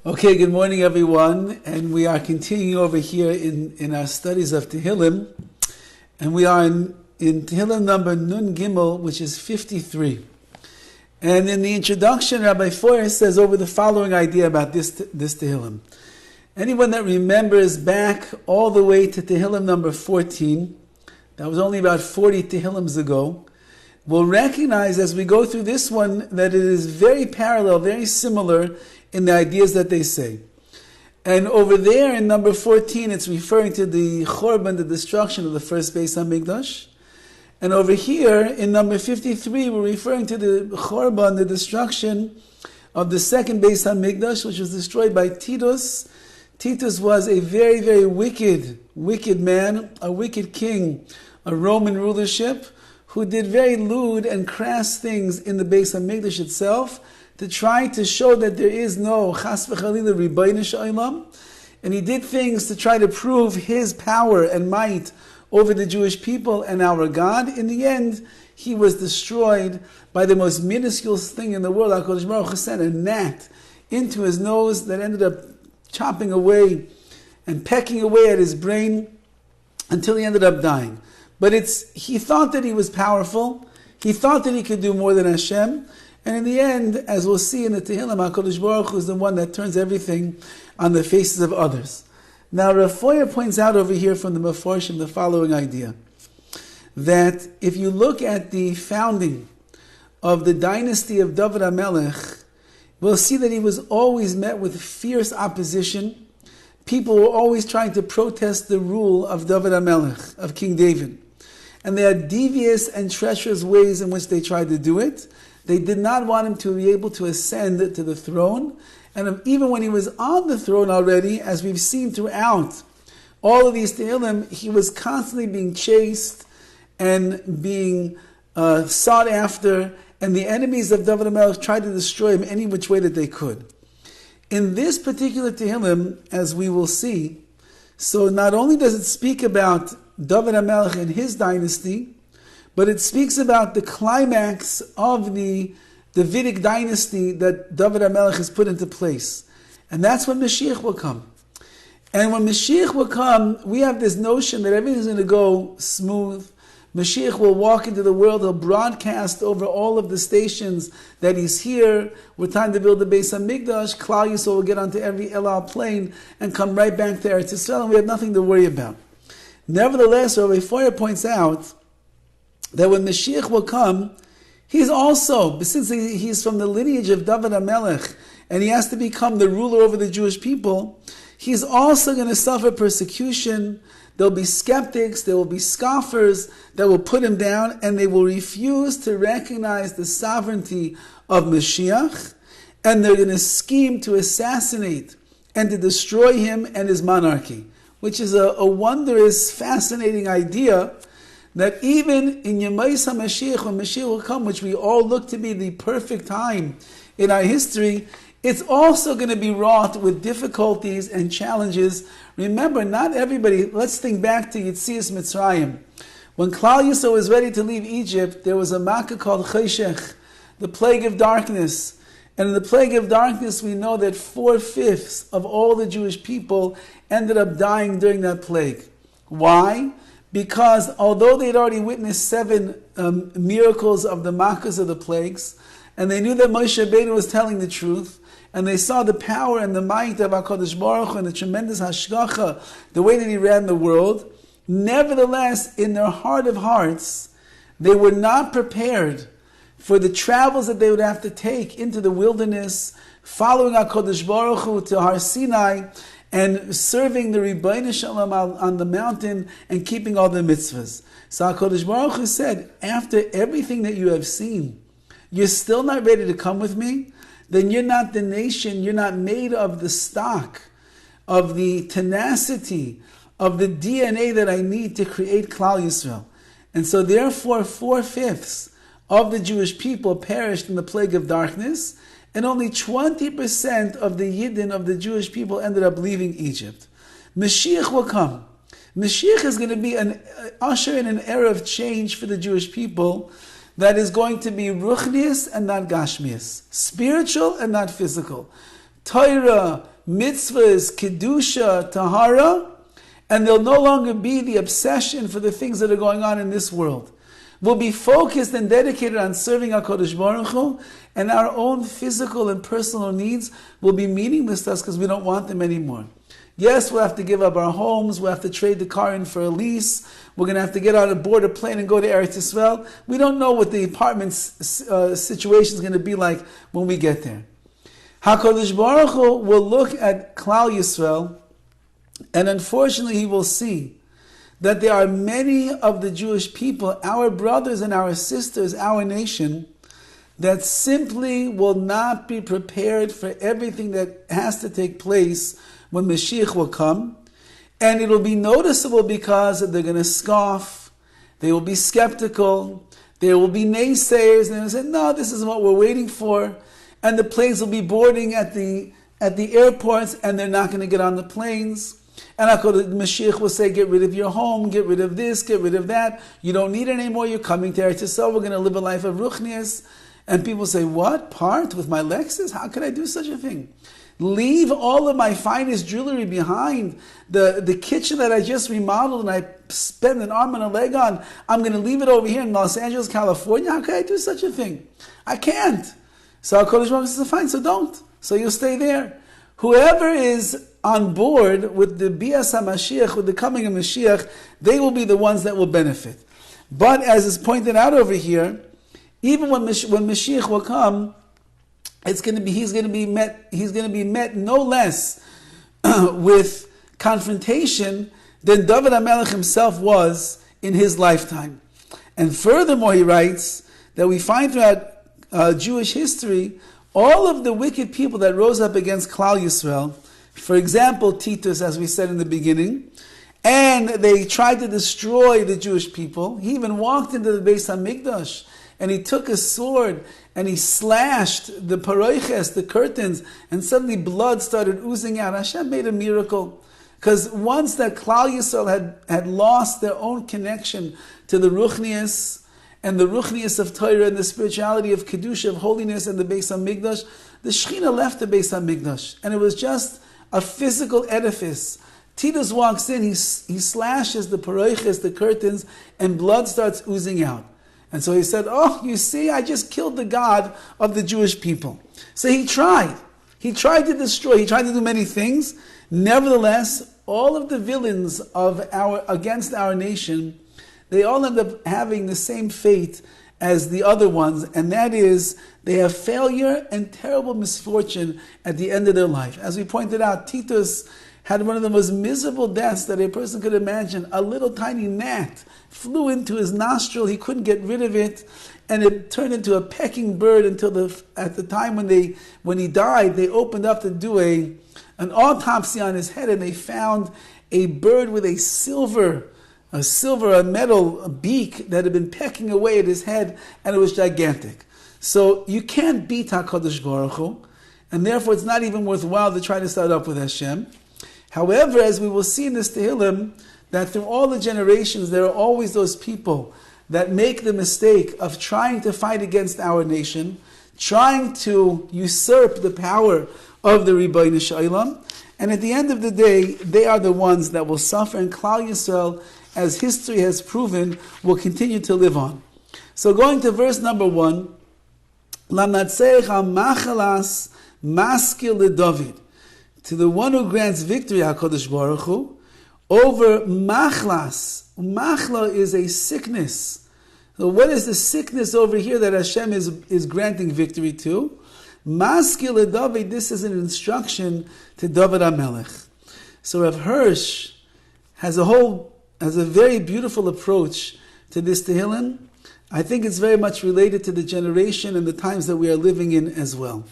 Okay, good morning everyone, and we are continuing over here in our studies of Tehillim, and we are in Tehillim number Nun Gimel, which is 53. And in the introduction, Rabbi Horowitz says over the following idea about this Tehillim. Anyone that remembers back all the way to Tehillim number 14, that was only about 40 Tehillims ago, will recognize as we go through this one that it is very parallel, very similar in the ideas that they say. And over there in number 14, it's referring to the Chorban, the destruction of the first Beis HaMikdash. And over here in number 53, we're referring to the Chorban, the destruction of the second Beis HaMikdash, which was destroyed by Titus. Titus was a very, very wicked man, a wicked king, a Roman rulership, who did very lewd and crass things in the Beis HaMikdash itself, to try to show that there is no Chas v'Chalila Ribono Shel Olam, and he did things to try to prove his power and might over the Jewish people and our God. In the end, he was destroyed by the most minuscule thing in the world. HaKadosh Baruch Hu sent a gnat into his nose that ended up chopping away and pecking away at his brain until he ended up dying. But he thought that he was powerful. He thought that he could do more than Hashem. And in the end, as we'll see in the Tehillim, HaKadosh Baruch Hu is the one that turns everything on the faces of others. Now, Rabbi points out over here from the Meforshim the following idea, that if you look at the founding of the dynasty of Dovid HaMelech, we'll see that he was always met with fierce opposition. People were always trying to protest the rule of Dovid HaMelech, of King David. And there are devious and treacherous ways in which they tried to do it. They did not want him to be able to ascend to the throne. And even when he was on the throne already, as we've seen throughout all of these Tehillim, he was constantly being chased and being sought after. And the enemies of Dovid HaMelech tried to destroy him any which way that they could. In this particular Tehillim, as we will see, so not only does it speak about Dovid HaMelech and his dynasty, but it speaks about the climax of the Davidic dynasty that Dovid HaMelech has put into place. And that's when Mashiach will come. And when Mashiach will come, we have this notion that everything's going to go smooth. Mashiach will walk into the world, he'll broadcast over all of the stations that he's here. We're time to build the Beis HaMikdash. Klal Yisrael will get onto every El Al plane and come right back to Eretz Yisrael, and we have nothing to worry about. Nevertheless, Rabbi Horowitz points out that when Mashiach will come, he's also, since he's from the lineage of Dovid HaMelech, and he has to become the ruler over the Jewish people, he's also going to suffer persecution. There'll be skeptics, there will be scoffers that will put him down, and they will refuse to recognize the sovereignty of Mashiach, and they're going to scheme to assassinate and to destroy him and his monarchy, which is a wondrous, fascinating idea, that even in Yemais HaMashiach, when Mashiach will come, which we all look to be the perfect time in our history, it's also going to be wrought with difficulties and challenges. Remember, not everybody, let's think back to Yetzias Mitzrayim. When Klal Yisrael was ready to leave Egypt, there was a makkah called Cheshech, the plague of darkness. And in the plague of darkness, we know that 4/5 of all the Jewish people ended up dying during that plague. Why? Because although they'd already witnessed 7 miracles of the makkahs of the plagues, and they knew that Moshe Rabbeinu was telling the truth, and they saw the power and the might of HaKadosh Baruch Hu and the tremendous hashgacha, the way that he ran the world, nevertheless, in their heart of hearts, they were not prepared for the travels that they would have to take into the wilderness, following HaKadosh Baruch Hu to Har Sinai, and serving the Ribono Shel Olam on the mountain and keeping all the mitzvahs. So HaKadosh Baruch Hu said, after everything that you have seen, you're still not ready to come with me? Then you're not the nation, you're not made of the stock, of the tenacity, of the DNA that I need to create Klal Yisrael. And so therefore 4/5 of the Jewish people perished in the plague of darkness, and only 20% of the Yidden of the Jewish people ended up leaving Egypt. Mashiach will come. Mashiach is going to be an usher in an era of change for the Jewish people, that is going to be ruchnius and not gashmius, spiritual and not physical. Torah, mitzvahs, kedusha, tahara, and there'll no longer be the obsession for the things that are going on in this world. We'll be focused and dedicated on serving HaKadosh Baruch Hu, and our own physical and personal needs will be meaningless to us because we don't want them anymore. Yes, we'll have to give up our homes, we'll have to trade the car in for a lease, we're going to have to get on board a plane and go to Eretz Yisrael. We don't know what the apartment situation is going to be like when we get there. HaKadosh Baruch Hu will look at Klal Yisrael, and unfortunately he will see that there are many of the Jewish people, our brothers and our sisters, our nation, that simply will not be prepared for everything that has to take place when Mashiach will come. And it will be noticeable because they're going to scoff, they will be skeptical, there will be naysayers, and they'll say, no, this isn't what we're waiting for. And the planes will be boarding at the airports, and they're not going to get on the planes. And Mashiach will say, get rid of your home, get rid of this, get rid of that. You don't need it anymore, you're coming to Eretz Yisrael, we're going to live a life of ruchnias. And people say, what? Part with my Lexus? How could I do such a thing? Leave all of my finest jewelry behind. The kitchen that I just remodeled and I spent an arm and a leg on, I'm going to leave it over here in Los Angeles, California? How could I do such a thing? I can't. So HaKadosh Baruch Hu says, fine, so don't. So you'll stay there. Whoever is on board with the Bias HaMashiach, with the coming of Mashiach, they will be the ones that will benefit. But as is pointed out over here, even when Mashiach will come, he's going to be met no less with confrontation than Dovid HaMelech himself was in his lifetime. And furthermore, he writes that we find throughout Jewish history all of the wicked people that rose up against Klal Yisrael. For example, Titus, as we said in the beginning, and they tried to destroy the Jewish people. He even walked into the Beis HaMikdash, and he took a sword and he slashed the paroiches, the curtains, and suddenly blood started oozing out. Hashem made a miracle. Because once that Klal Yisrael had lost their own connection to the Ruchnias, and the Ruchnias of Torah, and the spirituality of Kedusha, of holiness, and the Beis HaMikdash, the Shekhinah left the Beis HaMikdash. And it was just a physical edifice. Titus walks in, he slashes the paroiches, the curtains, and blood starts oozing out. And so he said, oh, you see, I just killed the God of the Jewish people. So he tried. He tried to destroy. He tried to do many things. Nevertheless, all of the villains against our nation, they all end up having the same fate as the other ones, and that is they have failure and terrible misfortune at the end of their life. As we pointed out, Titus had one of the most miserable deaths that a person could imagine. A little tiny gnat flew into his nostril. He couldn't get rid of it, and it turned into a pecking bird until at the time when he died, they opened up to do an autopsy on his head, and they found a bird with a metal beak that had been pecking away at his head, and it was gigantic. So you can't beat HaKadosh Baruch Hu, and therefore it's not even worthwhile to try to start up with Hashem. However, as we will see in this Tehillim, that through all the generations, there are always those people that make the mistake of trying to fight against our nation, trying to usurp the power of the Ribbono Shel Olam, and at the end of the day, they are the ones that will suffer, and Klal Yisrael, as history has proven, will continue to live on. So going to verse number 1, Lamnatseich HaMachalas Maskil LeDovid, to the one who grants victory, HaKadosh Baruch Hu, over Machlas. Machla is a sickness. So what is the sickness over here that Hashem is granting victory to? Maskil LeDovid, this is an instruction to Dovid HaMelech. So Rav Hirsch has a very beautiful approach to this Tehillim. I think it's very much related to the generation and the times that we are living in as well.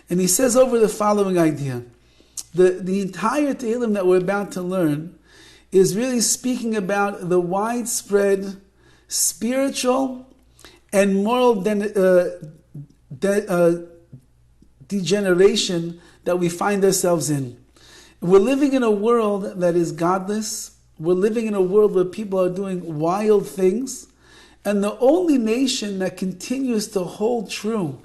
And he says over the following idea. The entire Tehillim that we're about to learn is really speaking about the widespread spiritual and moral degeneration that we find ourselves in. We're living in a world that is godless. We're living in a world where people are doing wild things. And the only nation that continues to hold true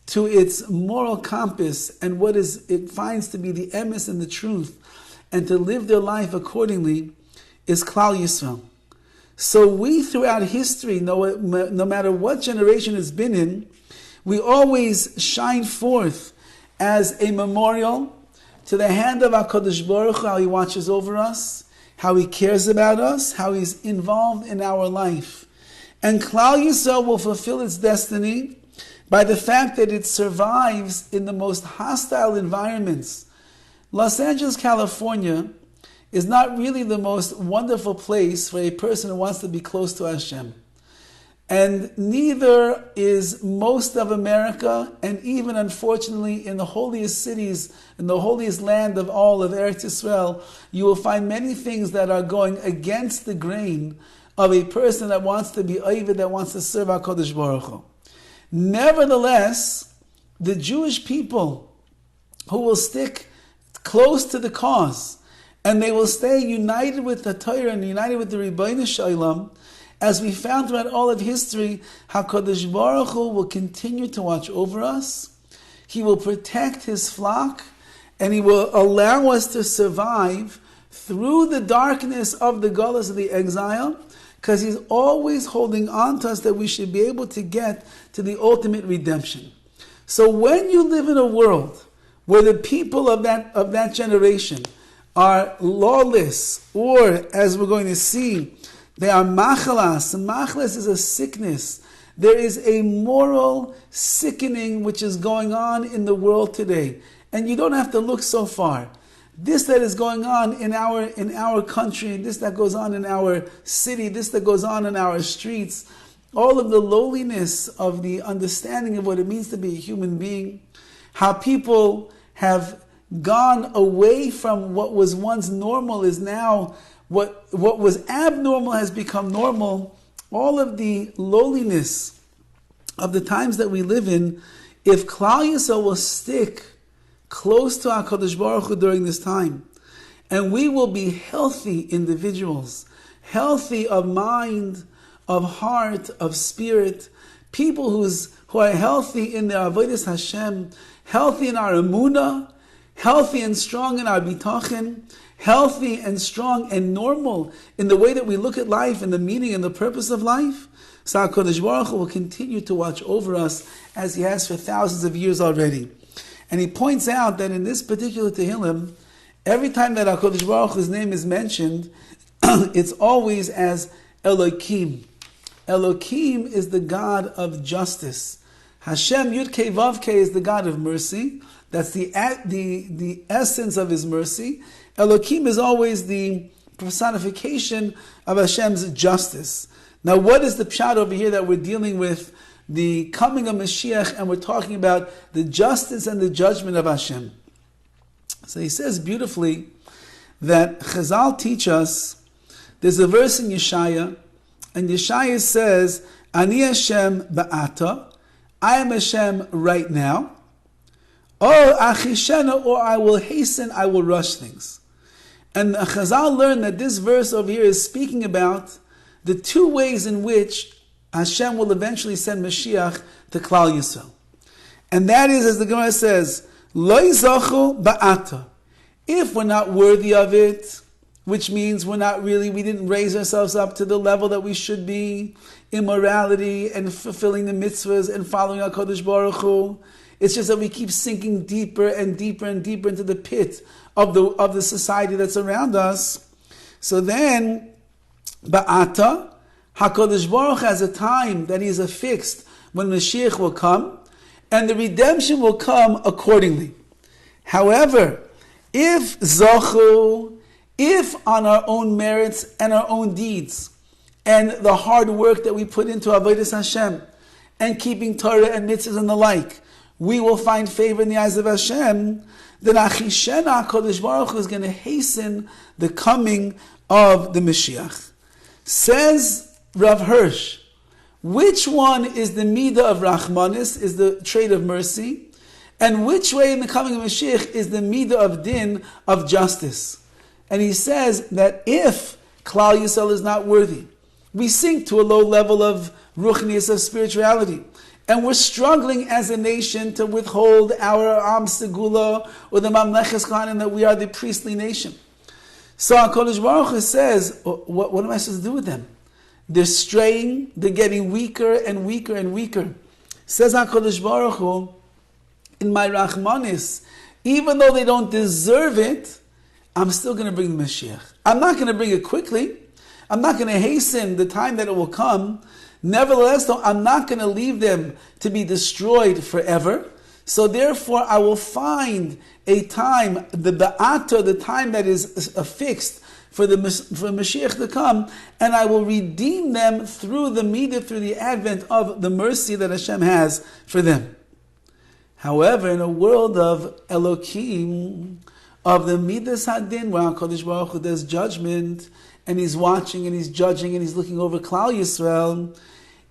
to its moral compass and what it finds to be the emes and the truth, and to live their life accordingly, is Klal Yisrael. So we, throughout history, no matter what generation it's been in, we always shine forth as a memorial to the hand of HaKadosh Baruch Hu, how He watches over us, how He cares about us, how He's involved in our life. And Klal Yisrael will fulfill its destiny by the fact that it survives in the most hostile environments. Los Angeles, California is not really the most wonderful place for a person who wants to be close to Hashem. And neither is most of America, and even unfortunately in the holiest cities, in the holiest land of all of Eretz Yisrael, you will find many things that are going against the grain of a person that wants to be Ovid, that wants to serve HaKadosh Baruch Hu. Nevertheless, the Jewish people who will stick close to the cause, and they will stay united with the Torah and united with the Ribbono Shel Olam, as we found throughout all of history, HaKadosh Baruch Hu will continue to watch over us. He will protect His flock, and He will allow us to survive through the darkness of the galus of the exile, because He's always holding on to us that we should be able to get to the ultimate redemption. So when you live in a world where the people of that generation are lawless, or as we're going to see, they are machalas. Machalas is a sickness. There is a moral sickening which is going on in the world today. And you don't have to look so far. This that is going on in our country, this that goes on in our city, this that goes on in our streets, all of the lowliness of the understanding of what it means to be a human being, how people have gone away from what was once normal is now what was abnormal has become normal. All of the lowliness of the times that we live in, if Klal Yisrael will stick close to HaKadosh Baruch Hu during this time, and we will be healthy individuals, healthy of mind, of heart, of spirit, people who are healthy in their avodas Hashem, healthy in our emunah, healthy and strong in our bitachon, healthy and strong and normal in the way that we look at life and the meaning and the purpose of life, so HaKadosh Baruch Hu will continue to watch over us as He has for thousands of years already. And he points out that in this particular Tehillim, every time that HaKadosh Baruch Hu's name is mentioned, it's always as Elokim. Elokim is the God of justice. Hashem Yud Kei Vav Kei is the God of mercy. That's the essence of His mercy. Elokim is always the personification of Hashem's justice. Now, what is the pshat over here that we're dealing with? The coming of Mashiach, and we're talking about the justice and the judgment of Hashem. So he says beautifully that Chazal teach us, there's a verse in Yeshaya, and Yeshaya says, Ani Hashem ba'ata, I am Hashem right now, or achishena, or I will hasten, I will rush things. And Chazal learned that this verse over here is speaking about the two ways in which Hashem will eventually send Mashiach to Klal Yisrael. And that is, as the Gemara says, Lo yizachu ba'ata. If we're not worthy of it, which means we didn't raise ourselves up to the level that we should be, immorality and fulfilling the mitzvahs and following HaKadosh Baruch Hu, it's just that we keep sinking deeper and deeper and deeper into the pit of the society that's around us. So then, ba'ata, HaKadosh Baruch has a time that He has affixed when Mashiach will come, and the redemption will come accordingly. However, if zachu, if on our own merits and our own deeds, and the hard work that we put into avodas Hashem, and keeping Torah and mitzvahs and the like, we will find favor in the eyes of Hashem, then Achishena HaKadosh Baruch Hu is going to hasten the coming of the Mashiach. Says Rav Hirsch, which one is the midah of Rachmanis, is the trait of mercy, and which way in the coming of Mashiach is the midah of din, of justice? And he says that if Klal Yisrael is not worthy, we sink to a low level of ruchnius, of spirituality, And we're struggling as a nation to withhold our Am Segula or the Mamleches Kohanim, that we are the priestly nation. So HaKadosh Baruch Hu says, what am I supposed to do with them? They're straying, they're getting weaker and weaker and weaker. Says HaKadosh Baruch Hu, in my Rachmanis, even though they don't deserve it, I'm still going to bring the Mashiach. I'm not going to bring it quickly. I'm not going to hasten the time that it will come. Nevertheless, though, I'm not going to leave them to be destroyed forever. So therefore, I will find a time, the Ba'ata, the time that is fixed for Mashiach to come, and I will redeem them through the Midah, through the advent of the mercy that Hashem has for them. However, in a world of Elokim, of the Midas Hadin, where HaKadosh Baruch Hu does judgment, and He's watching and He's judging and He's looking over Klal Yisrael,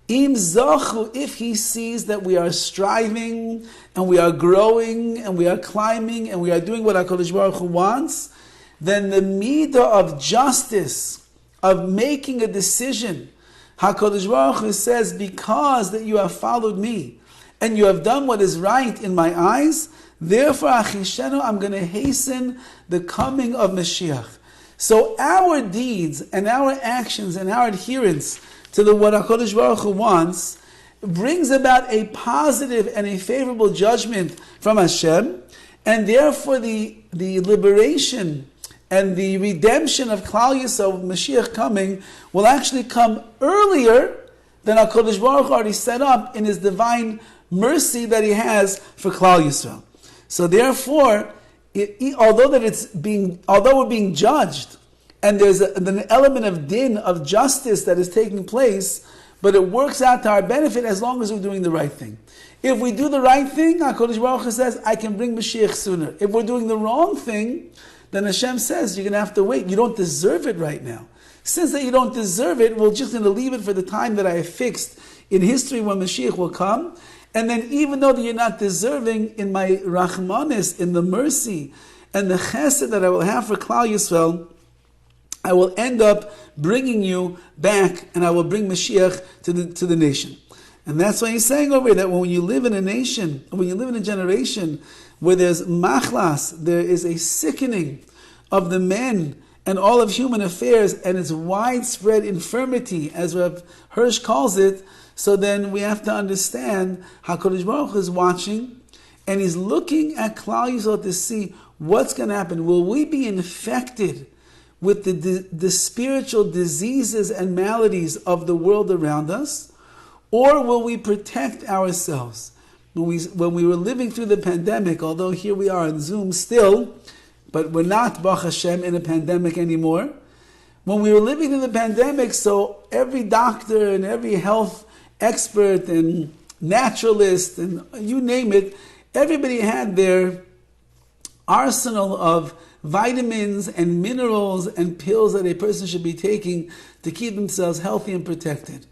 Im Zachu, if He sees that we are striving and we are growing and we are climbing and we are doing what HaKadosh Baruch Hu wants, then the midah of justice, of making a decision, HaKadosh Baruch Hu says, because that you have followed me and you have done what is right in my eyes, therefore, Achishenu, I'm going to hasten the coming of Mashiach. So our deeds and our actions and our adherence to what HaKadosh Baruch Hu wants brings about a positive and a favorable judgment from Hashem, and therefore the liberation and the redemption of Klal Yisrael, Mashiach coming, will actually come earlier than HaKadosh Baruch Hu already set up in His divine mercy that He has for Klal Yisrael. So therefore, although we're being judged, and there's an element of din, of justice that is taking place, but it works out to our benefit as long as we're doing the right thing. If we do the right thing, HaKadosh Baruch Hu says, I can bring Mashiach sooner. If we're doing the wrong thing, then Hashem says, you're going to have to wait. You don't deserve it right now. Since that you don't deserve it, we're just going to leave it for the time that I have fixed in history when Mashiach will come. And then even though that you're not deserving, in my Rachmanis, in the mercy and the chesed that I will have for Klal Yisrael, I will end up bringing you back, and I will bring Mashiach to the nation. And that's why He's saying over here that when you live in a nation, when you live in a generation where there's machlas, there is a sickening of the men and all of human affairs, and it's widespread infirmity, as Rav Hirsch calls it, so then we have to understand HaKadosh Baruch Hu is watching, and He's looking at Klal Yisrael to see what's going to happen. Will we be infected with the spiritual diseases and maladies of the world around us, or will we protect ourselves? When we were living through the pandemic, although here we are on Zoom still, but we're not, Baruch Hashem, in a pandemic anymore. When we were living in the pandemic, so every doctor and every health expert and naturalist and you name it, everybody had their arsenal of vitamins and minerals and pills that a person should be taking to keep themselves healthy and protected.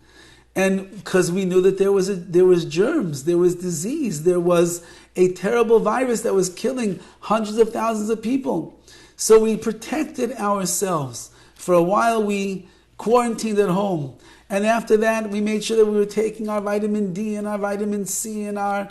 And because we knew that there was germs, there was disease, there was a terrible virus that was killing hundreds of thousands of people. So we protected ourselves. For a while we quarantined at home. And after that we made sure that we were taking our vitamin D and our vitamin C and our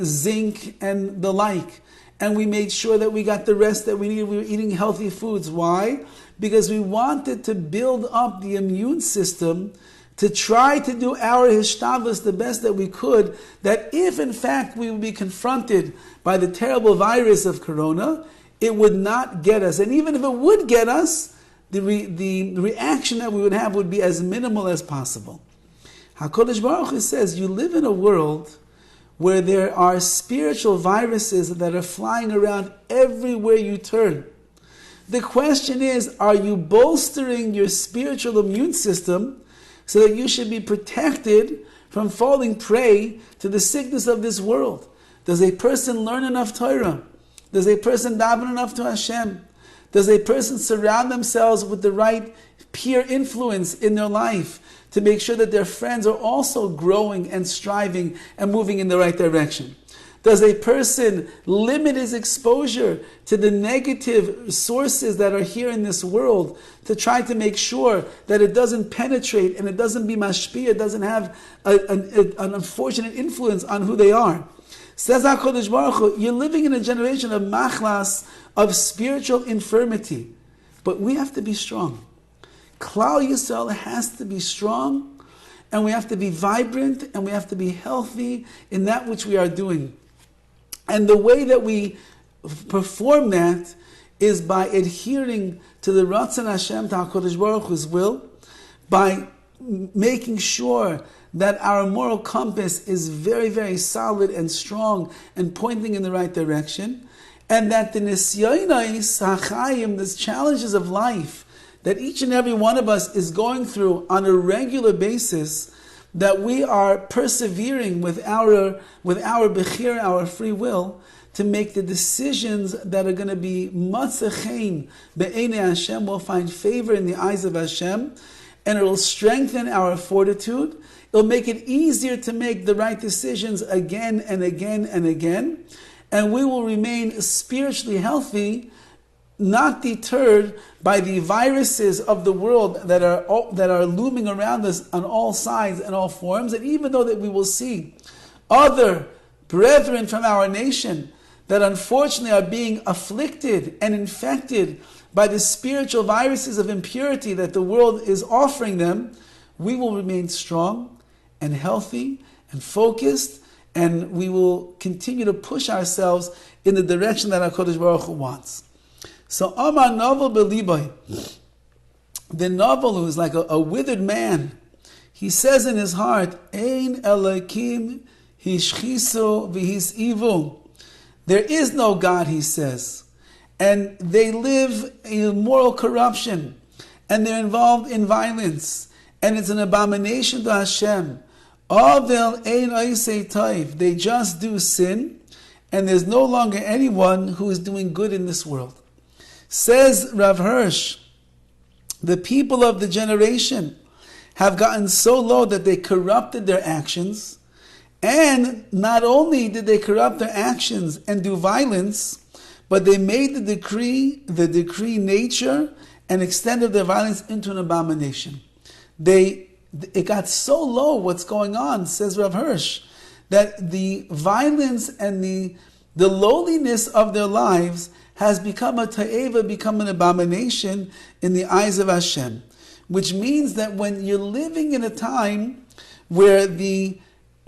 zinc and the like. And we made sure that we got the rest that we needed. We were eating healthy foods. Why? Because we wanted to build up the immune system to try to do our hishtadlus the best that we could, that if in fact we would be confronted by the terrible virus of corona, it would not get us. And even if it would get us, the reaction that we would have would be as minimal as possible. HaKadosh Baruch Hu says, you live in a world where there are spiritual viruses that are flying around everywhere you turn. The question is, are you bolstering your spiritual immune system so that you should be protected from falling prey to the sickness of this world? Does a person learn enough Torah? Does a person daven enough to Hashem? Does a person surround themselves with the right peer influence in their life to make sure that their friends are also growing and striving and moving in the right direction? Does a person limit his exposure to the negative sources that are here in this world to try to make sure that it doesn't penetrate and it doesn't be mashpia, it doesn't have an unfortunate influence on who they are? Says HaKadosh Baruch Hu, you're living in a generation of machlas, of spiritual infirmity. But we have to be strong. Klal Yisrael has to be strong, and we have to be vibrant, and we have to be healthy in that which we are doing. And the way that we perform that is by adhering to the Ratzon Hashem, to HaKadosh Baruch Hu's will, by making sure that our moral compass is very, very solid and strong and pointing in the right direction, and that the nisyonos hachayim, the challenges of life that each and every one of us is going through on a regular basis, that we are persevering with our bechira, our free will, to make the decisions that are going to be matzachein be'enei Hashem, will find favor in the eyes of Hashem, and it will strengthen our fortitude. It'll make it easier to make the right decisions again and again and again, and we will remain spiritually healthy, not deterred by the viruses of the world that are looming around us on all sides and all forms. And even though that we will see other brethren from our nation that unfortunately are being afflicted and infected by the spiritual viruses of impurity that the world is offering them, we will remain strong and healthy and focused, and we will continue to push ourselves in the direction that HaKadosh Baruch Hu wants. So Amar Novel Beliboy, the Novel, who is like a withered man, he says in his heart, Ein Elokim hishchiso v'his evil. There is no God, he says, and they live in moral corruption, and they're involved in violence, and it's an abomination to Hashem. Avel ein oisei toiv. They just do sin, and there's no longer anyone who is doing good in this world. Says Rav Hirsch, the people of the generation have gotten so low that they corrupted their actions, and not only did they corrupt their actions and do violence, but they made the decree nature, and extended their violence into an abomination. It got so low, what's going on, says Rav Hirsch, that the violence and the lowliness of their lives has become a ta'eva, become an abomination in the eyes of Hashem. Which means that when you're living in a time where the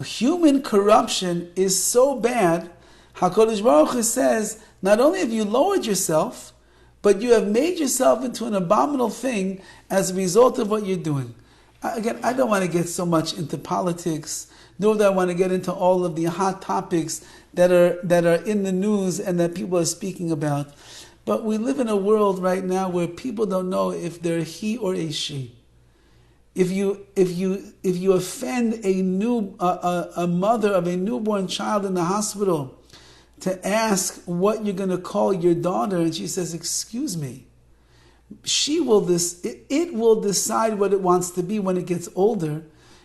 human corruption is so bad, HaKadosh Baruch Hu says, not only have you lowered yourself, but you have made yourself into an abominable thing as a result of what you're doing. Again, I don't want to get so much into politics, nor do I want to get into all of the hot topics that are in the news and that people are speaking about. But we live in a world right now where people don't know if they're he or a she. If you offend a mother of a newborn child in the hospital to ask what you're going to call your daughter, and she says, "Excuse me," it will decide what it wants to be when it gets older.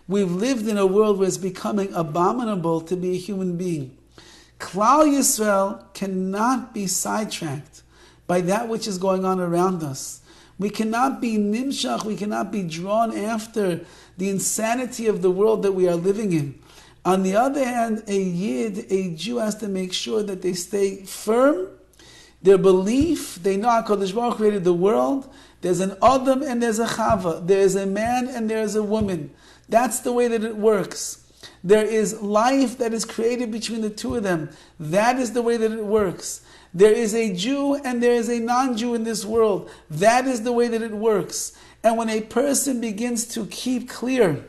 We've lived in a world where it's becoming abominable to be a human being. Klal Yisrael cannot be sidetracked by that which is going on around us. We cannot be nimshach, we cannot be drawn after the insanity of the world that we are living in. On the other hand, a Jew has to make sure that they stay firm. Their belief, they know HaKadosh Baruch Hu created the world. There's an Adam and there's a Chava. There is a man and there is a woman. That's the way that it works. There is life that is created between the two of them. That is the way that it works. There is a Jew and there is a non-Jew in this world. That is the way that it works. And when a person begins to keep clear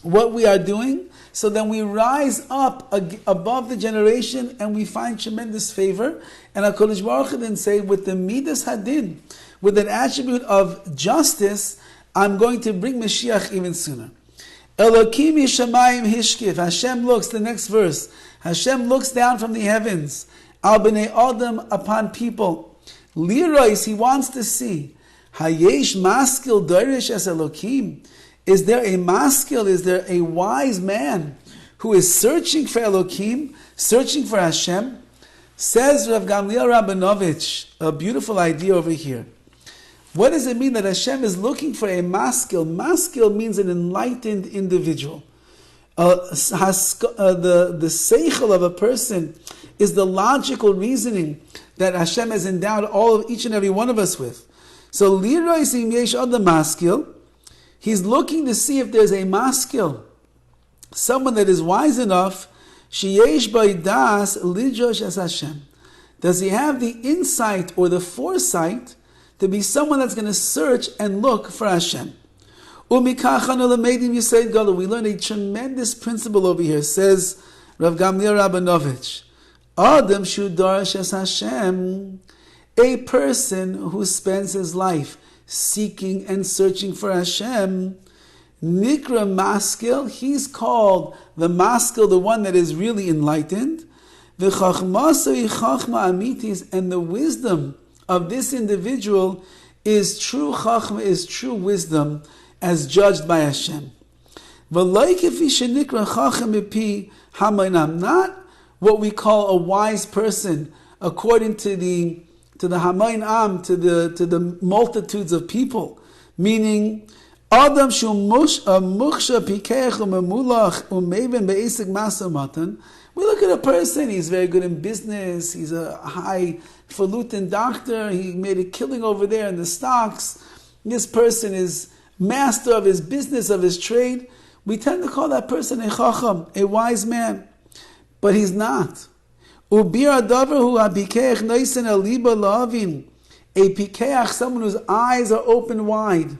what we are doing, so then we rise up above the generation and we find tremendous favor. And HaKadosh Baruch Hu then say, with the Midas Hadin, with an attribute of justice, I'm going to bring Mashiach even sooner. Elokim Yishamayim Hishkiv. Hashem looks, the next verse. Hashem looks down from the heavens. Al B'nei Adam, upon people. Lirois, he wants to see. Hayesh Maskil Dorish as Elokim. Is there a maskil, is there a wise man who is searching for Elokim, searching for Hashem. Says Rav Gamliel Rabinovich, a beautiful idea over here. What does it mean that Hashem is looking for a maskil? Maskil means an enlightened individual. The seichel of a person is the logical reasoning that Hashem has endowed each and every one of us with. So Liroy Sim Yesh Ad Maskil, he's looking to see if there's a maskil, someone that is wise enough. Sheyesh Baidas Lijosh as Hashem. Does he have the insight or the foresight to be someone that's going to search and look for Hashem? We learn a tremendous principle over here. Says Rav Gamliel Rabinovich, Adam Shudarash as Hashem, a person who spends his life seeking and searching for Hashem, Nikra Maskil, he's called the Maskil, the one that is really enlightened. And the wisdom of this individual is true Chachma, is true wisdom as judged by Hashem. Not what we call a wise person according to the Hamayin Am, to the multitudes of people, meaning Adam shu muksha pikeach umemulach umeven be'esek masamatan. We look at a person, he's very good in business, he's a highfalutin doctor, he made a killing over there in the stocks. This person is master of his business, of his trade. We tend to call that person a chacham, a wise man. But he's not. Ubir adavar hu hapikeach noisen aliba la'avin. A pikeach, someone whose eyes are open wide,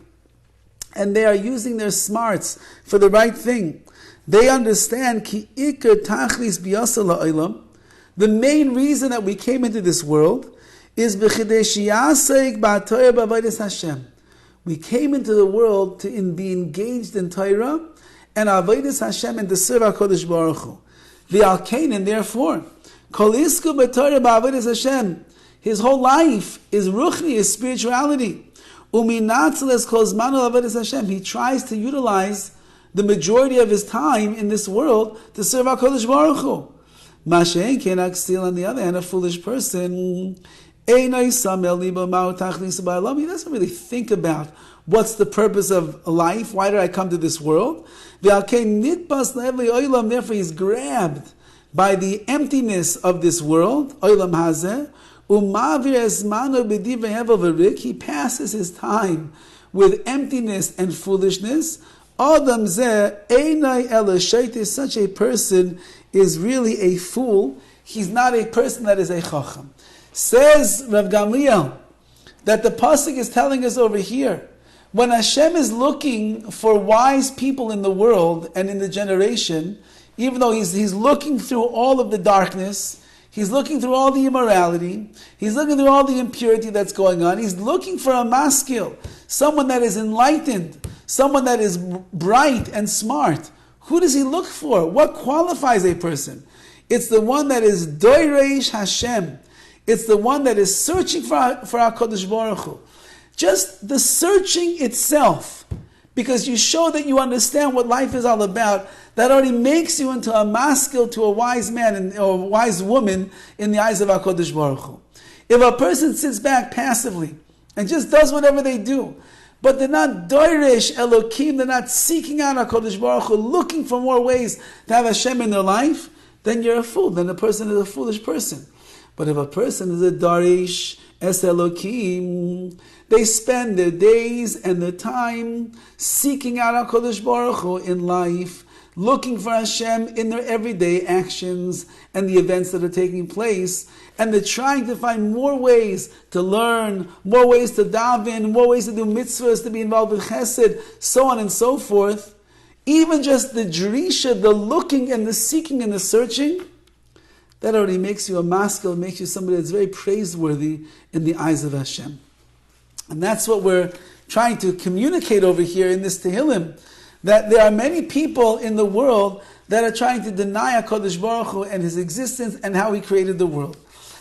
and they are using their smarts for the right thing. They understand ki ikar tachlis biyasa la'olam. The main reason that we came into this world is b'chidei shiyasek ba'torah b'avodas Hashem. We came into the world to be engaged in Torah and avodas Hashem and to serve HaKadosh Baruch Hu. V'alkein, and therefore, kol isku b'torah b'avodas Hashem. His whole life is ruchni, is spirituality. He tries to utilize the majority of his time in this world to serve HaKadosh Baruch Hu. On the other hand, a foolish person, he doesn't really think about what's the purpose of life. Why did I come to this world? Therefore, he's grabbed by the emptiness of this world. He passes his time with emptiness and foolishness. Such a person is really a fool. He's not a person that is a chacham. Says Rav Gamliel that the pasuk is telling us over here, when Hashem is looking for wise people in the world and in the generation, even though he's looking through all of the darkness, he's looking through all the immorality, he's looking through all the impurity that's going on, he's looking for a maskil, someone that is enlightened, someone that is bright and smart. Who does he look for? What qualifies a person? It's the one that is doireish Hashem. It's the one that is searching for HaKadosh Baruch Hu. Just the searching itself, because you show that you understand what life is all about, that already makes you into a maskil, to a wise man or a wise woman in the eyes of HaKadosh Baruch Hu. If a person sits back passively and just does whatever they do, but they're not doirish Elokim, they're not seeking out HaKadosh Baruch Hu, looking for more ways to have Hashem in their life, then you're a fool. Then the person is a foolish person. But if a person is a darish es Elokim, they spend their days and their time seeking out HaKadosh Baruch Hu in life, looking for Hashem in their everyday actions and the events that are taking place, and they're trying to find more ways to learn, more ways to daven, more ways to do mitzvahs, to be involved with chesed, so on and so forth. Even just the drisha, the looking and the seeking and the searching, that already makes you a maskil, makes you somebody that's very praiseworthy in the eyes of Hashem. And that's what we're trying to communicate over here in this Tehillim, that there are many people in the world that are trying to deny HaKadosh Baruch Hu and His existence and how He created the world.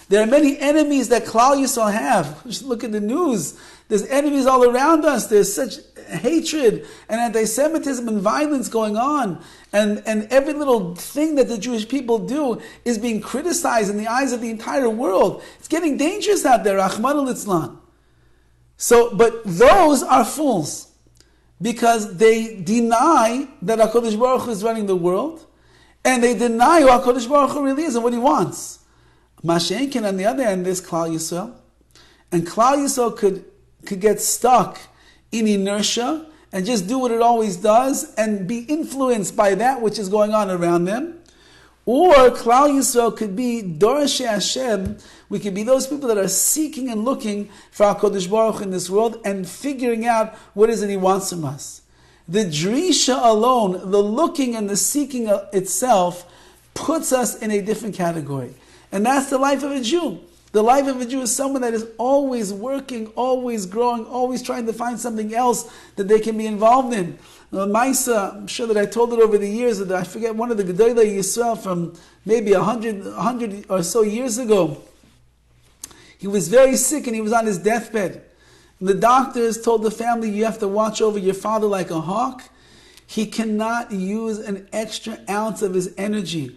There are many enemies that Klal Yisrael have. Just look at the news. There's enemies all around us. There's such hatred and anti-Semitism and violence going on. And every little thing that the Jewish people do is being criticized in the eyes of the entire world. It's getting dangerous out there, Rahman al-Islam. So, but those are fools, because they deny that HaKadosh Baruch Hu is running the world, and they deny who HaKadosh Baruch Hu really is and what he wants. Mashenkin, on the other hand, is Klal Yisrael. And Klal Yisrael could get stuck in inertia and just do what it always does and be influenced by that which is going on around them. Or Klal Yisrael could be Dorashei Hashem. We could be those people that are seeking and looking for HaKadosh Baruch Hu in this world and figuring out what is it he wants from us. The Drisha alone, the looking and the seeking itself, puts us in a different category. And that's the life of a Jew. The life of a Jew is someone that is always working, always growing, always trying to find something else that they can be involved in. Maisa, I'm sure that I told it over the years, that I forget one of the Gedolei Yisrael from maybe 100 or so years ago. He was very sick and he was on his deathbed. And the doctors told the family, you have to watch over your father like a hawk. He cannot use an extra ounce of his energy,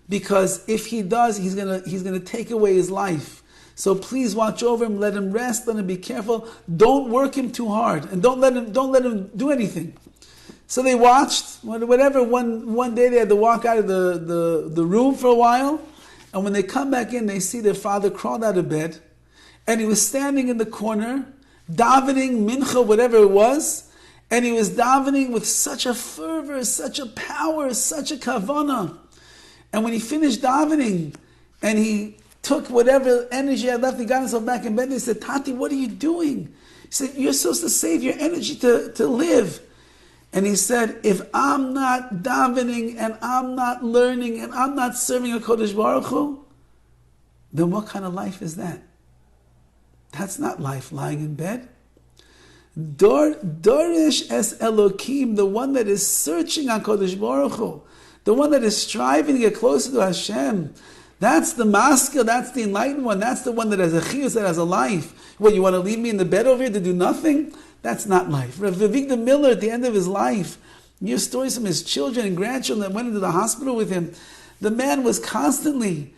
because if he does, he's gonna take away his life. So please watch over him, let him rest, let him be careful. Don't work him too hard, and don't let him do anything. So they watched. Whatever. One day they had to walk out of the room for a while, and when they come back in, they see their father crawled out of bed, and he was standing in the corner, davening mincha, whatever it was, and he was davening with such a fervor, such a power, such a kavanah. And when he finished davening, and he took whatever energy he had left, he got himself back in bed, and he said, Tati, what are you doing? He said, you're supposed to save your energy to live. And he said, if I'm not davening, and I'm not learning, and I'm not serving HaKadosh Baruch Hu, then what kind of life is that? That's not life, lying in bed. Dorish es Elokim, the one that is searching HaKadosh Baruch Hu, the one that is striving to get closer to Hashem. That's the maskil, that's the enlightened one, that's the one that has a chiyus, that has a life. What, you want to leave me in the bed over here to do nothing? That's not life. Rav Victor Miller, at the end of his life, you hear stories from his children and grandchildren that went into the hospital with him. The man was constantly,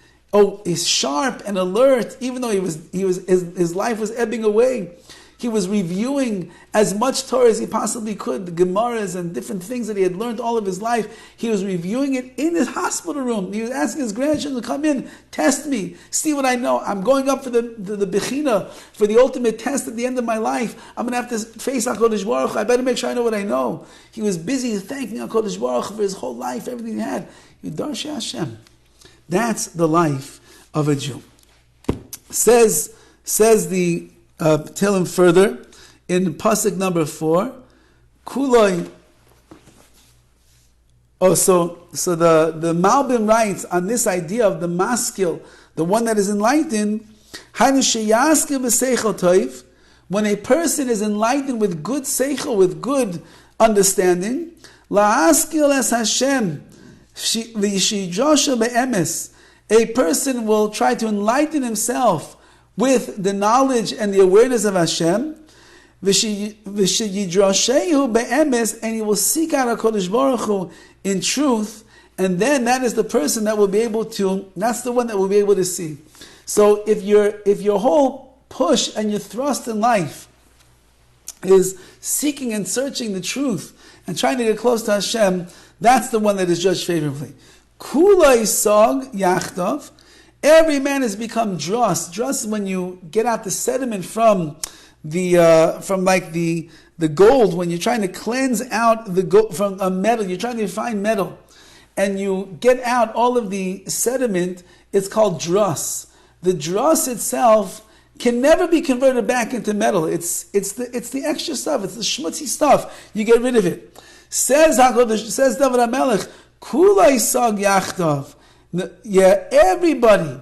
he's sharp and alert, even though his life was ebbing away. He was reviewing as much Torah as he possibly could, the Gemaras and different things that he had learned all of his life. He was reviewing it in his hospital room. He was asking his grandchildren to come in, test me, see what I know. I'm going up for the Bechina, for the ultimate test at the end of my life. I'm going to have to face HaKadosh Baruch Hu. I better make sure I know what I know. He was busy thanking HaKadosh Baruch Hu for his whole life, everything he had. Yudarshei Hashem. That's the life of a Jew. Says the Tehillim further in pasuk number 4. Kuloi. So the Malbim writes on this idea of the maskil, the one that is enlightened. When a person is enlightened with good seichel, with good understanding, la'askil es Hashem v'yishijosha be'emes. A person will try to enlighten himself with the knowledge and the awareness of Hashem, v'shiyidrashehu be'emes, and he will seek out HaKadosh Baruch Hu in truth, and then that is the person that will be able to, that's the one that will be able to see. So if your whole push and your thrust in life is seeking and searching the truth and trying to get close to Hashem, that's the one that is judged favorably. Kulai sog yachtav. Every man has become dross. Dross is when you get out the sediment from the gold. When you're trying to cleanse out the gold from a metal, you're trying to refine metal, and you get out all of the sediment. It's called dross. The dross itself can never be converted back into metal. It's the extra stuff. It's the schmutzy stuff. You get rid of it. Says David HaMelech, Kulai sag yachtav. Yeah, everybody,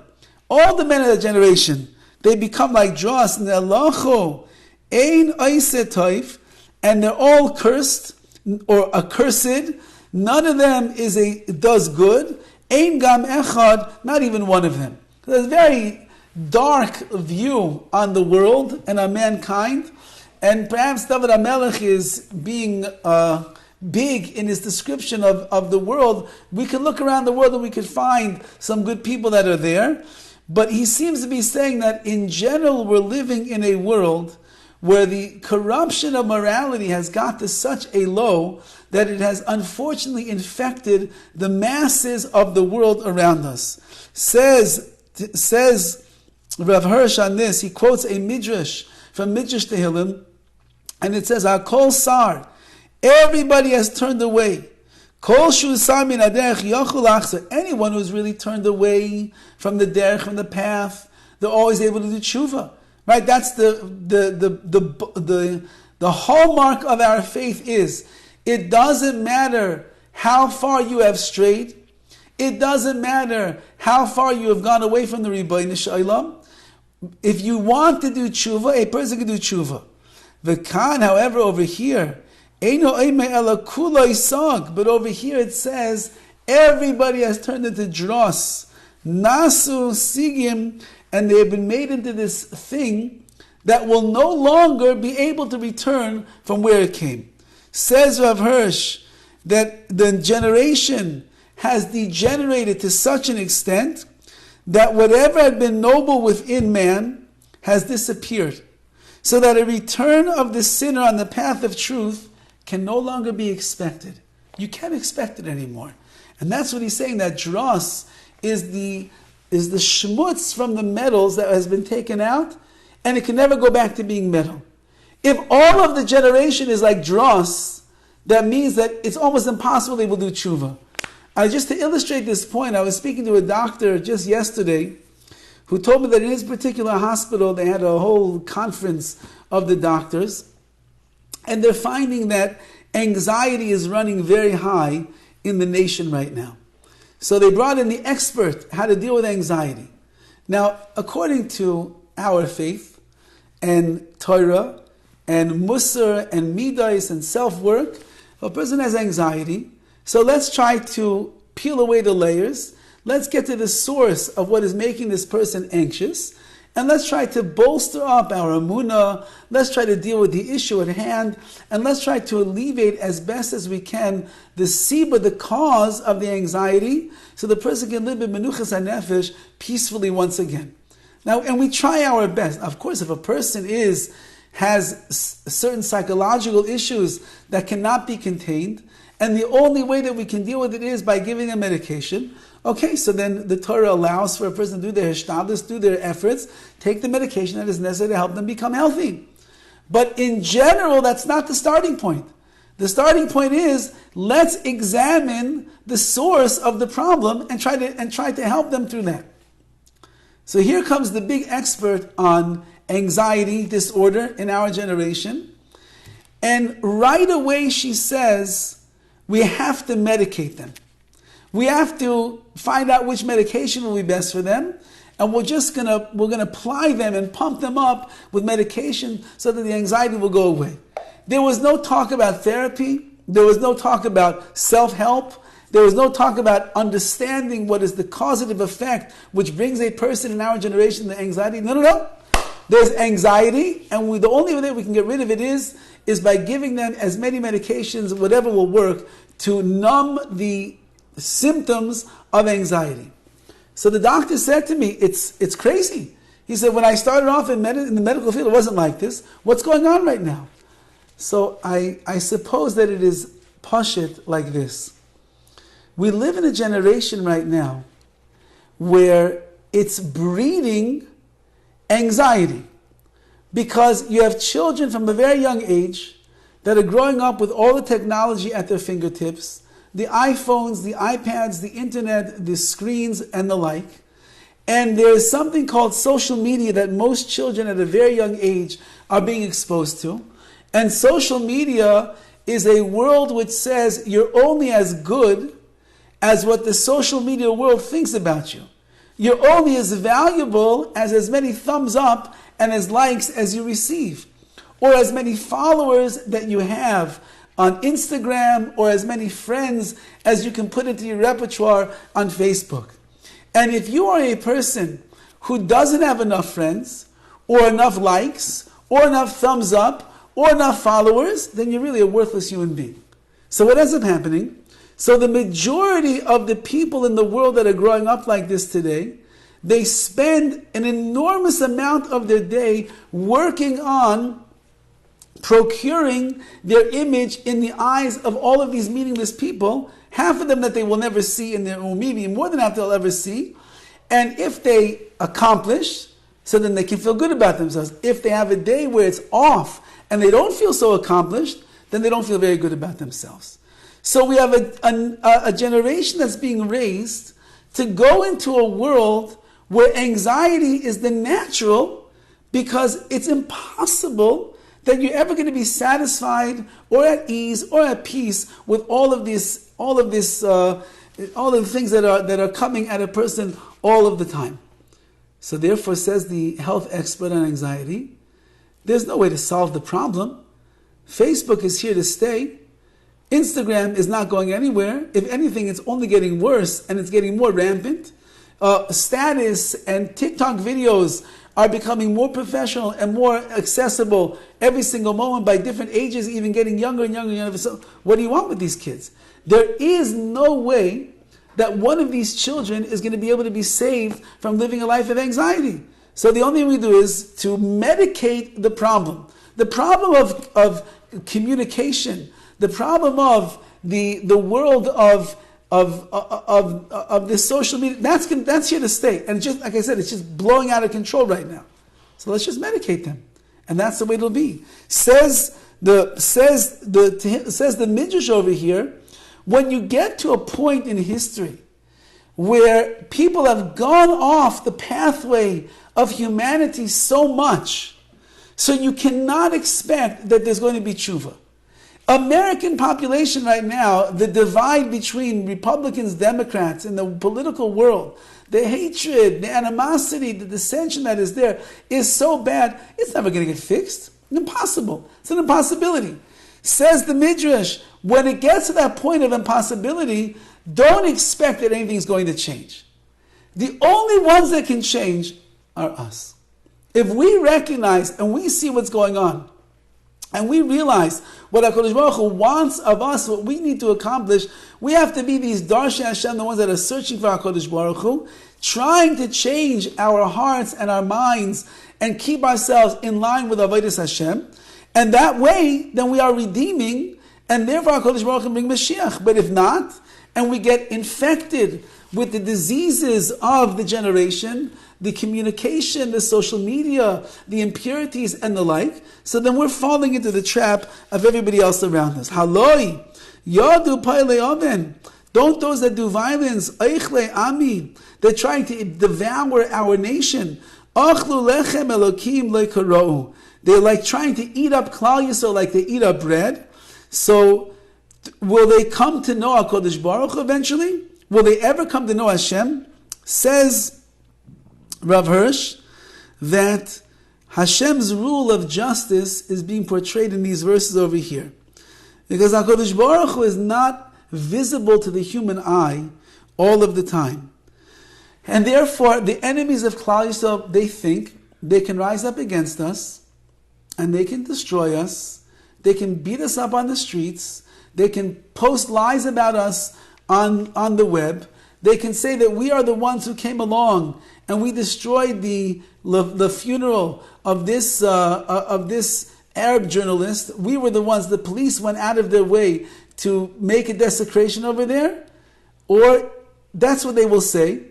all the men of the generation, they become like dross, and they're all cursed or accursed. None of them does good. Ein gam echad, not even one of them. There's very dark view on the world and on mankind. And perhaps David HaMelech is being big in his description of the world. We could look around the world and we could find some good people that are there. But he seems to be saying that in general we're living in a world where the corruption of morality has got to such a low that it has unfortunately infected the masses of the world around us. Says Rav Hirsch on this, he quotes a midrash from Midrash Tehillim, and it says, Kol sar, everybody has turned away. Kol shu sar min haderech yachol achzor. Anyone who's really turned away from the derech, from the path, they're always able to do tshuva. Right? That's the hallmark of our faith is, it doesn't matter how far you have strayed. It doesn't matter how far you have gone away from the Ribbono Shel Olam. If you want to do tshuva, a person can do tshuva. The Khan, however, over here, but over here it says, everybody has turned into dross. Nasu sigim, and they have been made into this thing that will no longer be able to return from where it came. Says Rav Hirsch that the generation has degenerated to such an extent that whatever had been noble within man has disappeared. So that a return of the sinner on the path of truth can no longer be expected. You can't expect it anymore. And that's what he's saying, that dross is the schmutz from the metals that has been taken out, and it can never go back to being metal. If all of the generation is like dross, that means that it's almost impossible they will do tshuva. Just to illustrate this point, I was speaking to a doctor just yesterday who told me that in his particular hospital they had a whole conference of the doctors, and they're finding that anxiety is running very high in the nation right now. So they brought in the expert how to deal with anxiety. Now, according to our faith and Torah and Musar and Midas and self-work, if a person has anxiety, so let's try to peel away the layers. Let's get to the source of what is making this person anxious. And let's try to bolster up our emunah. Let's try to deal with the issue at hand. And let's try to alleviate as best as we can the siba, the cause of the anxiety, so the person can live in menuchas hanefesh peacefully once again. Now, and we try our best. Of course, if a person has certain psychological issues that cannot be contained, and the only way that we can deal with it is by giving them medication, okay, so then the Torah allows for a person to do their hishtadlus, do their efforts, take the medication that is necessary to help them become healthy. But in general, that's not the starting point. The starting point is, let's examine the source of the problem and try to help them through that. So here comes the big expert on anxiety disorder in our generation. And right away she says, we have to medicate them. We have to find out which medication will be best for them, and we're gonna ply them and pump them up with medication so that the anxiety will go away. There was no talk about therapy. There was no talk about self-help. There was no talk about understanding what is the causative effect which brings a person in our generation to anxiety. No. There's anxiety, and the only way we can get rid of it is by giving them as many medications, whatever will work, to numb the symptoms of anxiety. So the doctor said to me, it's crazy. He said, when I started off in the medical field, it wasn't like this. What's going on right now? So I suppose that it is pashut like this. We live in a generation right now where it's breeding anxiety, because you have children from a very young age that are growing up with all the technology at their fingertips, the iPhones, the iPads, the internet, the screens, and the like. And there is something called social media that most children at a very young age are being exposed to. And social media is a world which says you're only as good as what the social media world thinks about you. You're only as valuable as many thumbs up and as likes as you receive, or as many followers that you have on Instagram, or as many friends as you can put into your repertoire on Facebook. And if you are a person who doesn't have enough friends, or enough likes, or enough thumbs up, or enough followers, then you're really a worthless human being. So what ends up happening? So the majority of the people in the world that are growing up like this today, they spend an enormous amount of their day working on procuring their image in the eyes of all of these meaningless people, half of them that they will never see in their own maybe more than half they'll ever see. And if they accomplish, so then they can feel good about themselves. If they have a day where it's off and they don't feel so accomplished, then they don't feel very good about themselves. So we have a generation that's being raised to go into a world where anxiety is the natural, because it's impossible that you're ever going to be satisfied or at ease or at peace with all of the things that are coming at a person all of the time. So therefore, says the health expert on anxiety, there's no way to solve the problem. Facebook is here to stay. Instagram is not going anywhere. If anything, it's only getting worse and it's getting more rampant. Status and TikTok videos are becoming more professional and more accessible every single moment by different ages, even getting younger and younger and younger. So what do you want with these kids? There is no way that one of these children is going to be able to be saved from living a life of anxiety. So the only thing we do is to medicate the problem. The problem of communication, the problem of the world of this social media, that's here to stay. And just like I said, it's just blowing out of control right now. So let's just medicate them, and that's the way it'll be. Says the Midrash over here. When you get to a point in history where people have gone off the pathway of humanity so much, so you cannot expect that there's going to be tshuva. American population right now, the divide between Republicans, Democrats in the political world, the hatred, the animosity, the dissension that is there is so bad, it's never going to get fixed. Impossible. It's an impossibility. Says the Midrash, when it gets to that point of impossibility, don't expect that anything's going to change. The only ones that can change are us. If we recognize and we see what's going on, and we realize what HaKadosh Baruch Hu wants of us, what we need to accomplish, we have to be these Darshei Hashem, the ones that are searching for HaKadosh Baruch Hu, trying to change our hearts and our minds and keep ourselves in line with Avodas Hashem. And that way, then we are redeeming, and therefore HaKadosh Baruch Hu can bring Mashiach. But if not, and we get infected with the diseases of the generation, the communication, the social media, the impurities, and the like, so then we're falling into the trap of everybody else around us. Haloi, yadu paile oven. Don't those that do violence, eichle ami, they're trying to devour our nation. Achlu lechem elokim lekarou. They're like trying to eat up Klal Yisrael like they eat up bread. So, will they come to know HaKadosh Baruch Hu eventually? Will they ever come to know Hashem? Says Rav Hirsch that Hashem's rule of justice is being portrayed in these verses over here. Because HaKadosh Baruch Hu is not visible to the human eye all of the time. And therefore, the enemies of Klal Yisrael, they think they can rise up against us, and they can destroy us, they can beat us up on the streets, they can post lies about us on the web, they can say that we are the ones who came along and we destroyed the funeral of this Arab journalist. We were the ones, the police went out of their way to make a desecration over there. Or that's what they will say,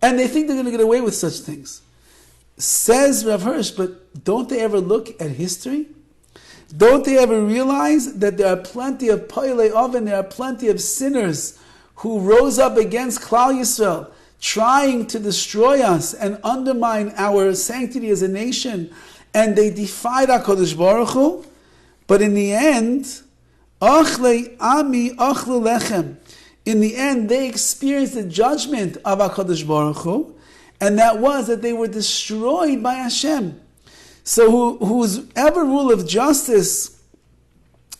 and they think they're going to get away with such things. Says Rav Hirsch, but don't they ever look at history? Don't they ever realize that there are plenty of Poilei Oven, there are plenty of sinners who rose up against Klal Yisrael, trying to destroy us and undermine our sanctity as a nation, and they defied HaKadosh Baruch Hu, but in the end, Achlei Ami Achlu Lechem, in the end they experienced the judgment of HaKadosh Baruch Hu, and that was that they were destroyed by Hashem. So whoever rule of justice,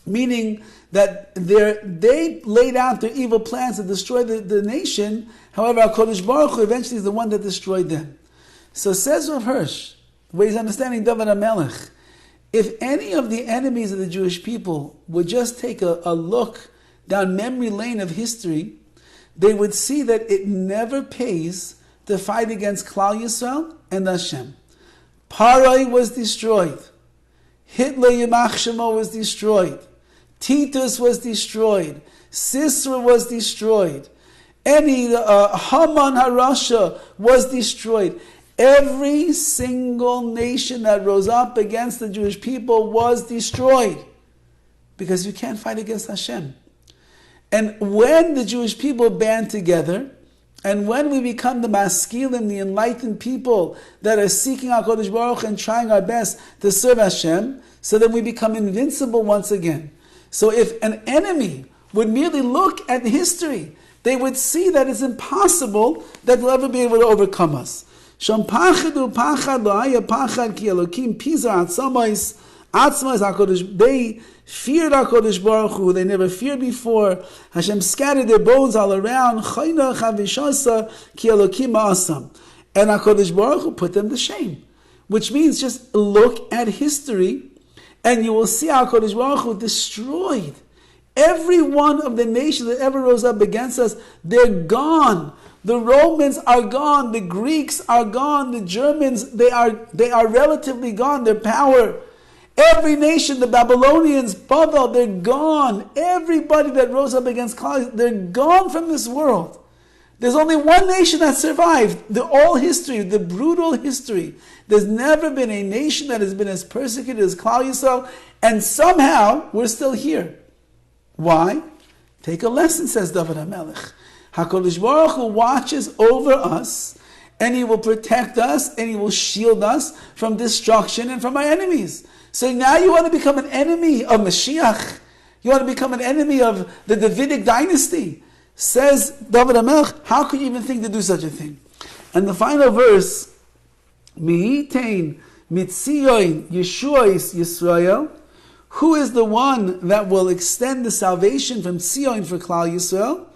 meaning that they laid out their evil plans to destroy the nation, however, HaKadosh Baruch Hu eventually is the one that destroyed them. So says Rav Hirsch, the way he's understanding Dovid HaMelech, if any of the enemies of the Jewish people would just take a look down memory lane of history, they would see that it never pays to fight against Klal Yisrael and Hashem. Parai was destroyed. Hitler Yamach Shemo was destroyed. Titus was destroyed. Sisera was destroyed. Haman HaRasha was destroyed. Every single nation that rose up against the Jewish people was destroyed. Because you can't fight against Hashem. And when the Jewish people band together, and when we become the maskilim, the enlightened people that are seeking HaKadosh Baruch Hu and trying our best to serve Hashem, so then we become invincible once again. So if an enemy would merely look at history, they would see that it's impossible that they'll ever be able to overcome us. Shom pachadu pachad lo haya pachad ki Elokim pizar atzamais HaKadosh. They feared HaKadosh Baruch Hu. They never feared before. Hashem scattered their bones all around. Chayna chavishasa ki Elokim ma'asam. And HaKadosh Baruch Hu put them to shame. Which means just look at history and you will see HaKadosh Baruch Hu destroyed every one of the nations that ever rose up against us. They're gone. The Romans are gone. The Greeks are gone. The Germans, they are relatively gone. Their power. Every nation, the Babylonians, Babel, they're gone. Everybody that rose up against Klal, they're gone from this world. There's only one nation that survived. All history, the brutal history. There's never been a nation that has been as persecuted as Klal Yisrael, and somehow we're still here. Why? Take a lesson, says Dovid HaMelech. HaKadosh Baruch Hu watches over us, and He will protect us, and He will shield us from destruction and from our enemies. So now you want to become an enemy of Mashiach. You want to become an enemy of the Davidic dynasty. Says Dovid HaMelech, how could you even think to do such a thing? And the final verse, Mihitain mitziyoin Yeshuos Yisrael, who is the one that will extend the salvation from Tzion for Klal Yisrael?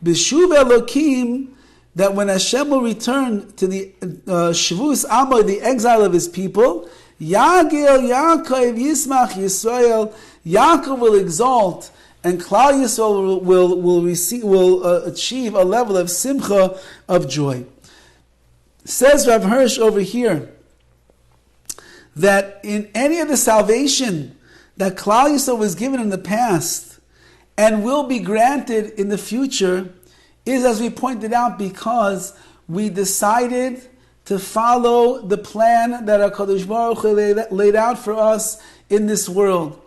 B'shuv Elokim, that when Hashem will return to the Shavus Amo, the exile of His people, Yagel Yaakov Yismach Yisrael, Yaakov will exalt, and Klal Yisrael will achieve a level of simcha, of joy. Says Rav Hirsch over here that in any of the salvation that Klal Yisrael was given in the past and will be granted in the future is, as we pointed out, because we decided to follow the plan that HaKadosh Baruch Hu laid out for us in this world.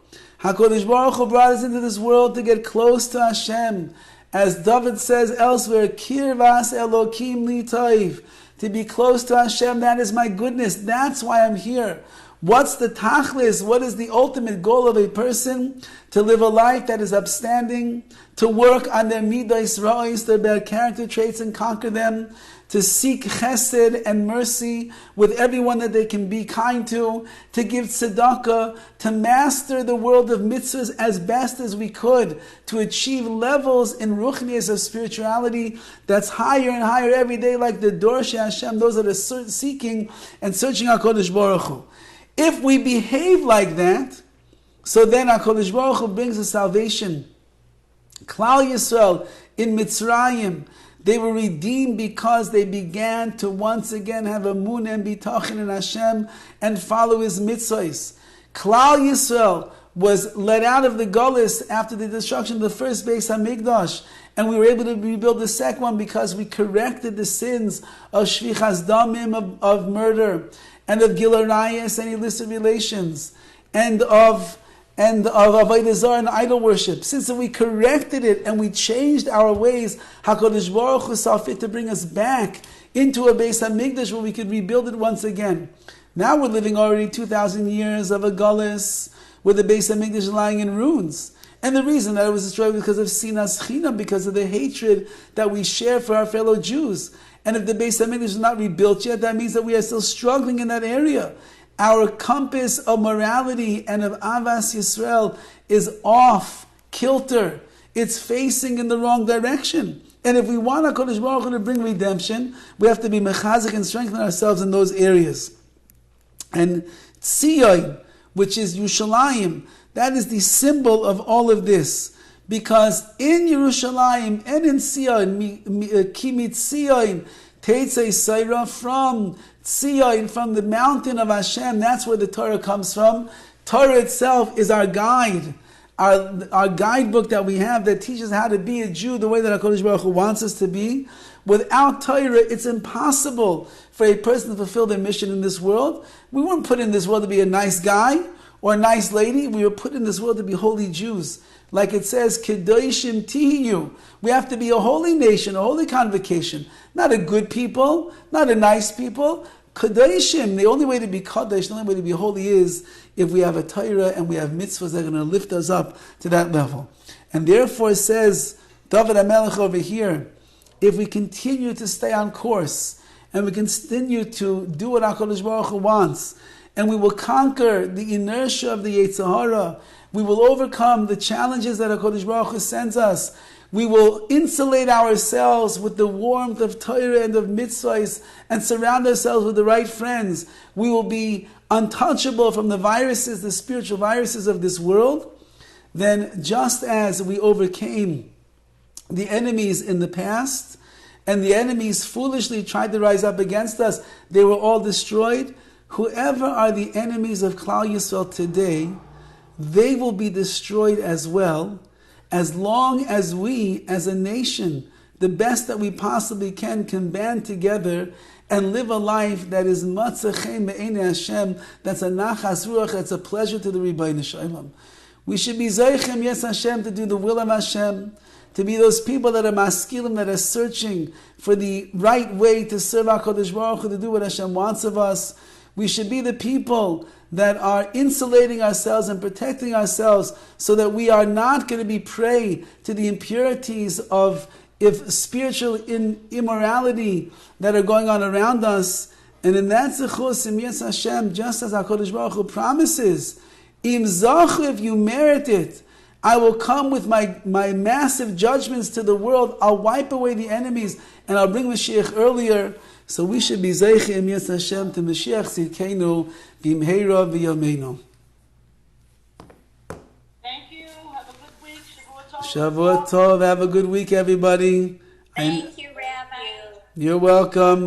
HaKadosh Baruch Hu brought us into this world to get close to Hashem. As Dovid says elsewhere, Kirvas Elokim li toiv, to be close to Hashem, that is my goodness. That's why I'm here. What's the tachlis? What is the ultimate goal of a person? To live a life that is upstanding, to work on their midas ra'is, their bad character traits, and conquer them, to seek chesed and mercy with everyone that they can be kind to give tzedakah, to master the world of mitzvahs as best as we could, to achieve levels in ruchnias of spirituality that's higher and higher every day, like the Dorshei Hashem, those that are seeking and searching HaKadosh Baruch Hu. If we behave like that, so then HaKadosh Baruch Hu brings the salvation. Klal Yisrael in Mitzrayim, they were redeemed because they began to once again have emunah and bitachon in Hashem and follow His mitzvahs. Klal Yisrael was let out of the Golus after the destruction of the first Beis HaMikdash, and we were able to rebuild the second one because we corrected the sins of Shvichas Damim, of murder, and of Gil Arayis and illicit relations, and of Avodah Zarah and idol worship. Since we corrected it and we changed our ways, HaKadosh Baruch Hu saw fit to bring us back into a Beis HaMikdash where we could rebuild it once again. Now we're living already 2,000 years of a Galus where the Beis HaMikdash is lying in ruins. And the reason that it was destroyed was because of Sinas Chinam, because of the hatred that we share for our fellow Jews. And if the Beis HaMikdash is not rebuilt yet, that means that we are still struggling in that area. Our compass of morality and of Avas Yisrael is off kilter. It's facing in the wrong direction. And if we want HaKadosh Baruch Hu to bring redemption, we have to be mechazik and strengthen ourselves in those areas. And Tzion, which is Yerushalayim, that is the symbol of all of this. Because in Yerushalayim and in Tzion, Kimit Tzion, Teitzei Seira, from Tzion, from the mountain of Hashem, that's where the Torah comes from. Torah itself is our guide, our guidebook that we have that teaches how to be a Jew the way that HaKadosh Baruch Hu wants us to be. Without Torah, it's impossible for a person to fulfill their mission in this world. We weren't put in this world to be a nice guy or a nice lady. We were put in this world to be holy Jews. Like it says, Kedoshim Tihiyu. We have to be a holy nation, a holy convocation. Not a good people, not a nice people. Kedoshim, the only way to be Kadosh, the only way to be holy is if we have a Torah and we have mitzvahs that are going to lift us up to that level. And therefore says Dovid HaMelech over here, if we continue to stay on course and we continue to do what HaKadosh Baruch Hu wants, and we will conquer the inertia of the Yetzer Hara, we will overcome the challenges that HaKadosh Baruch Hu sends us, we will insulate ourselves with the warmth of Torah and of mitzvahs and surround ourselves with the right friends. We will be untouchable from the viruses, the spiritual viruses of this world. Then just as we overcame the enemies in the past, and the enemies foolishly tried to rise up against us, they were all destroyed. Whoever are the enemies of Klal Yisrael today, they will be destroyed as well, as long as we, as a nation, the best that we possibly can band together and live a life that is matzah me'enei Hashem, that's a nachas ruach, that's a pleasure to the Rebbeinu Shalom. We should be zeichem, yes Hashem, to do the will of Hashem, to be those people that are maskilim, that are searching for the right way to serve HaKadosh Baruch Hu, to do what Hashem wants of us. We should be the people that are insulating ourselves and protecting ourselves so that we are not going to be prey to the impurities of spiritual immorality that are going on around us. And in that zechus, yes Hashem, just as HaKadosh Baruch Hu promises, im zachu, if you merit it, I will come with my massive judgments to the world. I'll wipe away the enemies and I'll bring Mashiach earlier. So we should be zeichim yes Hashem to Mashiach Tzidkeinu b'imheira v'yameinu. Thank you. Have a good week. Shavua Tov. Have a good week, everybody. Thank you, Rabbi. You're welcome.